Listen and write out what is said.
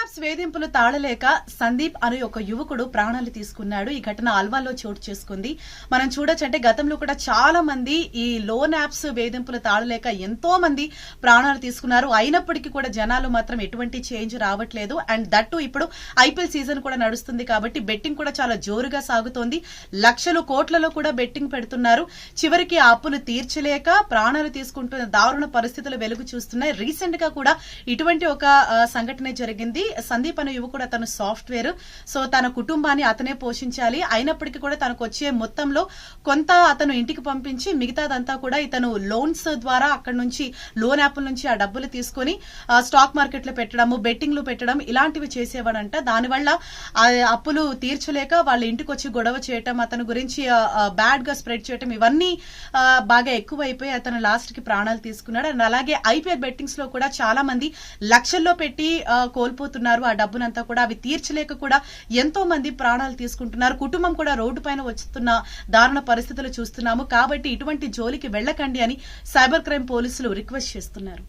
Apps వేధింపులు తాళలేక సందీప్ అనే ఒక యువకుడు ప్రాణాలు తీసుకున్నాడు. ఈ ఘటన అల్వాల్లో చోటు చేసుకుంది. మనం చూడొచ్చంటే గతంలో కూడా చాలా మంది ఈ లోన్ యాప్స్ వేధింపులు తాళలేక ఎంతో మంది ప్రాణాలు తీసుకున్నారు. అయినప్పటికీ కూడా జనాలు మాత్రం ఎటువంటి చేంజ్ రావట్లేదు. అండ్ దట్టు ఇప్పుడు ఐపీఎల్ సీజన్ కూడా నడుస్తుంది కాబట్టి బెట్టింగ్ కూడా చాలా జోరుగా సాగుతోంది. లక్షలు కోట్లలో కూడా బెట్టింగ్ పెడుతున్నారు. చివరికి ఆ అప్పులు తీర్చలేక ప్రాణాలు తీసుకుంటున్న దారుణ పరిస్థితులు వెలుగు చూస్తున్నాయి. రీసెంట్ గా కూడా ఇటువంటి ఒక సంఘటన జరిగింది. సందీప్ అనే యువకుడు అతను సాఫ్ట్వేర్. సో తన కుటుంబాన్ని అతనే పోషించాలి. అయినప్పటికీ కూడా తనకు వచ్చే మొత్తంలో కొంత అతను ఇంటికి పంపించి మిగతాదంతా కూడా ఇతను లోన్స్ ద్వారా అక్కడ నుంచి లోన్ యాప్ల నుంచి ఆ డబ్బులు తీసుకుని స్టాక్ మార్కెట్ లో పెట్టడము, బెట్టింగ్లు పెట్టడం ఇలాంటివి చేసేవాడంట. దానివల్ల ఆ అప్పులు తీర్చలేక వాళ్ళ ఇంటికి వచ్చి గొడవ చేయటం, అతని గురించి బ్యాడ్ గా స్ప్రెడ్ చేయటం ఇవన్నీ బాగా ఎక్కువైపోయి అతను లాస్ట్ కి ప్రాణాలు తీసుకున్నాడు. అండ్ అలాగే ఐపీఎల్ బెట్టింగ్స్ లో కూడా చాలా మంది లక్షల్లో పెట్టి కోల్పోతున్నారు ఆ డబ్బునంతా కూడా. అవి తీర్చలేక కూడా ఎంతో మంది ప్రాణాలు తీసుకుంటున్నారు. కుటుంబం కూడా రోడ్డు పైన వస్తున్న దారుణ పరిస్థితులు చూస్తున్నాము. కాబట్టి ఇటువంటి జోలికి వెళ్లకండి అని సైబర్ క్రైమ్ పోలీసులు రిక్వెస్ట్ చేస్తున్నారు.